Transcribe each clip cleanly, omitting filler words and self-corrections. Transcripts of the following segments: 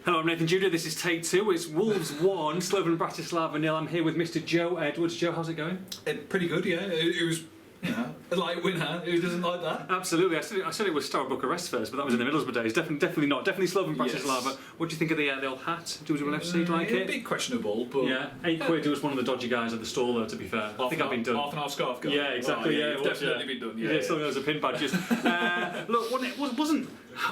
Hello, I'm Nathan Judah. This is take two. It's Wolves 1, Slovan Bratislava 0. I'm here with Mr. Joe Edwards. Joe, how's it going? Pretty good, yeah. It was, a light winner. Who doesn't like that? Absolutely. I said it was Steaua Bucharest first, but that was in the Middlesbrough days. Definitely not. Definitely Slovan Bratislava. Yes. What do you think of the old hat? Do you FC? Do you like it? A bit questionable, but yeah, £8. It was one of the dodgy guys at the stall, though. To be fair, I think I've been done. Half and half scarf guy. Yeah, exactly. Oh, yeah, definitely been done. Yeah, something that was a pin badge. Look, it wasn't.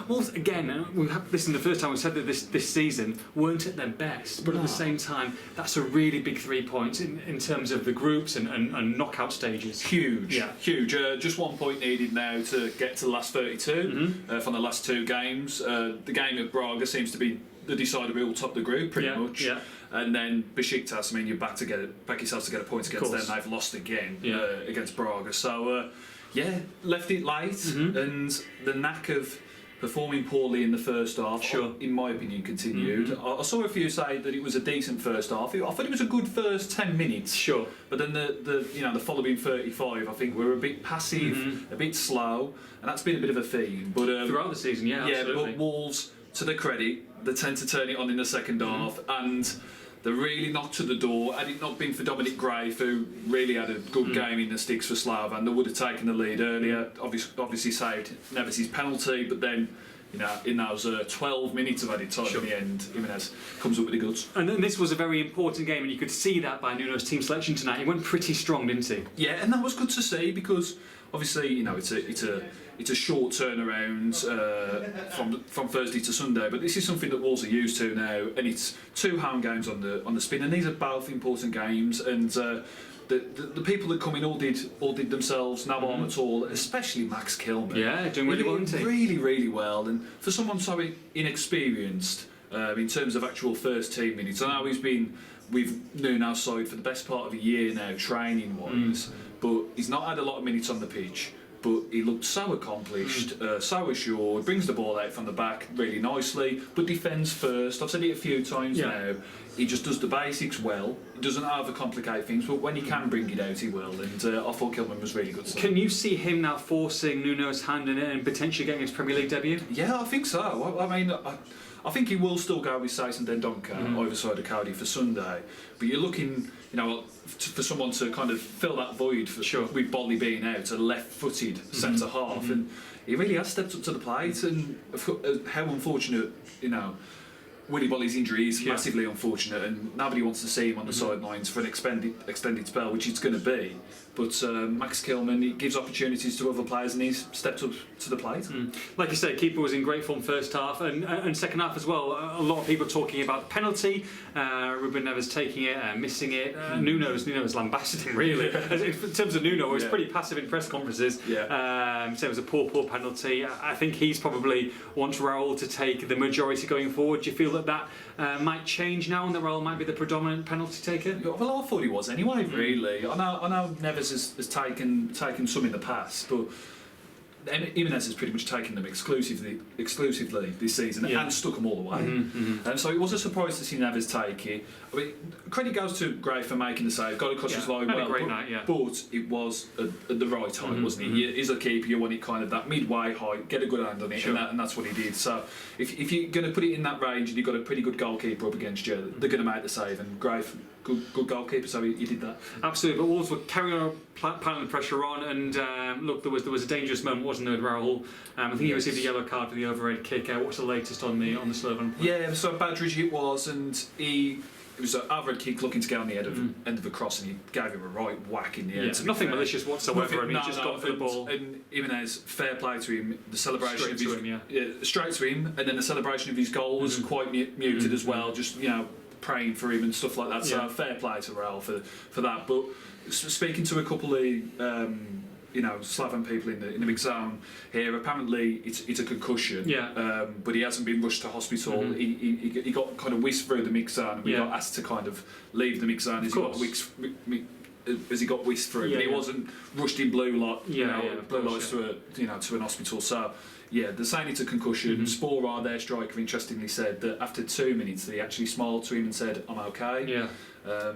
Wolves again. We have this in the first time we said that this season weren't at their best, but at the same time, that's a really big 3 points in terms of the groups and knockout stages. Huge, yeah, huge. Just 1 point needed now to get to the last 32 from the last two games. The game at Braga seems to be the decider who will top the group pretty much. Yeah. And then Besiktas, I mean, you're back yourselves to get a point against them. They've lost again against Braga. So left it late, and the knack of performing poorly in the first half, in my opinion, continued. I saw a few say that it was a decent first half. I thought it was a good first 10 minutes. Sure. But then the following 35, I think we were a bit passive, a bit slow, and that's been a bit of a theme. But throughout the season, absolutely. But Wolves, to their credit, they tend to turn it on in the second half, and they really knocked to the door. Had it not been for Dominic Grave, who really had a good game in the sticks for Slovan, they would have taken the lead earlier. Obviously saved Neves' penalty, but then in those 12 minutes of added time in the end, Jimenez comes up with the goods. And then this was a very important game, and you could see that by Nuno's team selection tonight. He went pretty strong, didn't he? Yeah, and that was good to see because obviously it's a short turnaround from Thursday to Sunday, but this is something that Wolves are used to now, and it's two home games on the spin, and these are both important games, and the people that come in all did themselves no harm at all, especially Max Kilman. Yeah, doing really well, isn't he? Really well, and for someone so inexperienced in terms of actual first team minutes, I know he's been with Nuno's side for the best part of a year now, training wise, but he's not had a lot of minutes on the pitch. But he looked so accomplished, so assured, brings the ball out from the back really nicely, but defends first. I've said it a few times now. He just does the basics well. He doesn't overcomplicate things, but when he can bring it out, he will. And I thought Kilman was really good. Can you see him now forcing Nuno's hand in it and potentially getting his Premier League debut? Yeah, I think so. I mean, I think he will still go with Saïs and Dendoncker either side of Cody for Sunday. But you're looking, for someone to kind of fill that void with Bolly being out, a left-footed centre half, and he really has stepped up to the plate. And how unfortunate, Willy Bolly's injury is massively unfortunate, and nobody wants to see him on the sidelines for an extended spell, which it's going to be. But Max Kilman, he gives opportunities to other players, and he's stepped up to the plate. Like you said, keeper was in great form first half, and second half as well. A lot of people talking about the penalty, Ruben Neves taking it, missing it. Nuno's lambasted him really. In terms of Nuno, he was pretty passive in press conferences. So it was a poor penalty. I think he's probably wants Raul to take the majority going forward. Do you feel that might change now, and that Raul might be the predominant penalty taker? Well, I thought he was anyway. Really, I know Neves has taken some in the past, but Jimenez has pretty much taken them exclusively this season and stuck them all away. And so it was a surprise to see Neves take it. I mean, credit goes to Gray for making the save. Got across his line well, a great night, but it was at the right time, wasn't it? He's a keeper. You want it kind of that midway height, get a good hand on it, and that's what he did. So if you're going to put it in that range and you've got a pretty good goalkeeper up against you, they're going to make the save. And Gray, good goalkeeper, so he did that. Absolutely, but Wolves were carrying on, piling the pressure on, and look, there was a dangerous moment, wasn't there, with Raul? I think he received a yellow card for the overhead kick. What's the latest on the Slovan? Yeah, so Badridge it was, and it was an overhead kick looking to get on the end of a cross, and he gave him a right whack in the end. Nothing malicious whatsoever. He just got for the ball. And Jimenez, fair play to him. The celebration straight to him, and then the celebration of his goal was quite muted as well. Just praying for him and stuff like that. So fair play to Raul for that. But speaking to a couple of Slovan people in the mix zone here, apparently it's a concussion. But he hasn't been rushed to hospital. He got kind of whisked through the mix zone, and we got asked to kind of leave the mix zone as he got whisked through. But he wasn't rushed in blue lights to an hospital. So. Yeah, they're saying it's a concussion. Sporar, their striker, interestingly said that after 2 minutes they actually smiled to him and said, "I'm okay." I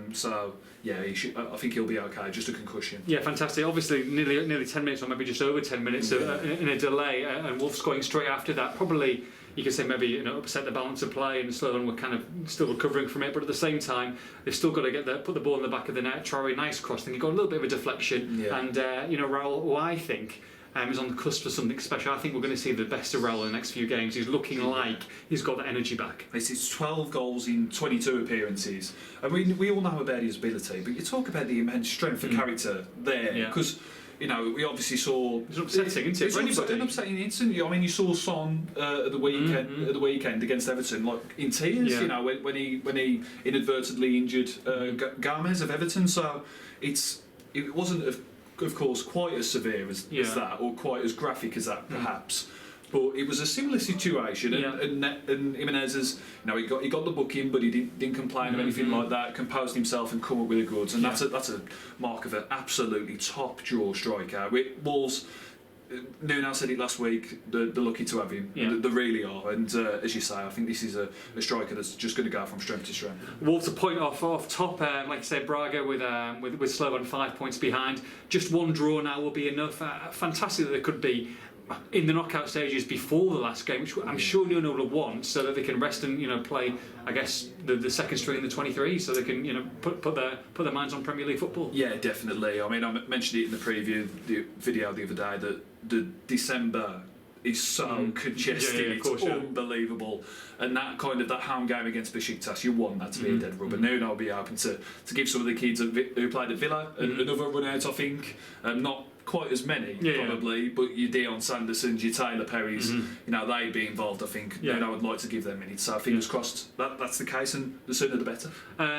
think he'll be okay. Just a concussion. Yeah, fantastic. Obviously, nearly 10 minutes, or maybe just over 10 minutes in a delay, and Wolves going straight after that. Probably, you could say maybe upset the balance of play, and Slovan were kind of still recovering from it. But at the same time, they've still got to put the ball in the back of the net. Traore, nice cross. I think he got a little bit of a deflection, and Raul, who I think is on the cusp of something special. I think we're going to see the best of Raul in the next few games. He's looking like he's got the energy back. It's 12 goals in 22 appearances. I mean, we all know about his ability, but you talk about the immense strength of character there, because. We obviously saw. It's upsetting, isn't it? It's an upsetting incident. I mean, you saw Son at the weekend against Everton, like in tears. Yeah. When he inadvertently injured Gomez of Everton. So it wasn't, of course, quite as severe as that, or quite as graphic as that, perhaps. But it was a similar situation, and Jimenez has, he got the booking, but he didn't complain or anything like that. Composed himself and come up with the goods, and that's a mark of an absolutely top draw striker. Wolves, Nuno said it last week. They're lucky to have him. They really are, and as you say, I think this is a striker that's just going to go from strength to strength. Wolves a point off top, like I said, Braga with Slovan 5 points behind. Just one draw now will be enough. Fantastic that there could be in the knockout stages before the last game, which I'm sure Nuno will want, so that they can rest and play, I guess, the second string in the 23, so they can put their minds on Premier League football. Yeah, definitely. I mean, I mentioned it in the preview video the other day that the December is so congested, it's unbelievable. And that home game against Besiktas, you want that to be a dead rubber. Nuno will be hoping to give some of the kids who played at Villa another run out, I think. Not quite as many, probably, but your Dion Sandersons, your Taylor Perrys, they'd be involved, I think. I would like to give them minutes, so fingers crossed that's the case, and the sooner the better.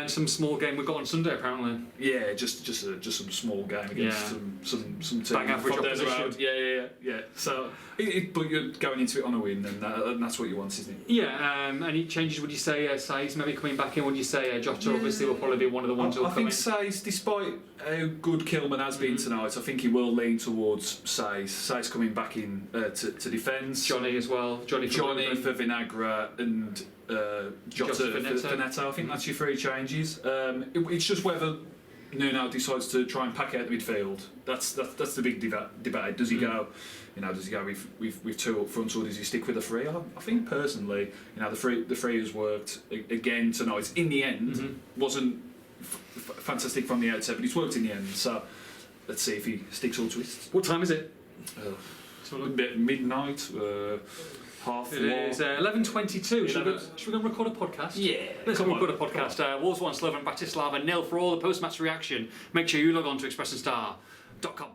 Some small game we've got on Sunday, apparently. Yeah, just some small game against some team bang average opposition. Yeah. So, but you're going into it on a win, and that's what you want, isn't it? Yeah. Any changes? Would you say Sai's maybe coming back in? Would you say Jota obviously will probably be one of the ones who'll come in? I think Sai's, despite how good Kilman has been tonight, I think he will lean towards Sai's coming back in to defend. Johnny as well. Johnny for Vinagre and Jota for Neto. I think that's your three changes. It's just whether Nuno decides to try and pack out the midfield. That's the big debate. Does he go? Does he go with two up front, or does he stick with the three? I think personally, the three has worked again tonight. In the end, wasn't fantastic from the outset, but it's worked in the end. So let's see if he sticks or twists. What time is it? Midnight. Half. It is 11:22. Should we go and record a podcast? Yeah. Let's go record a podcast. Wolves 1, Slovan Bratislava 0 for all the post-match reaction. Make sure you log on to expressandStar.com.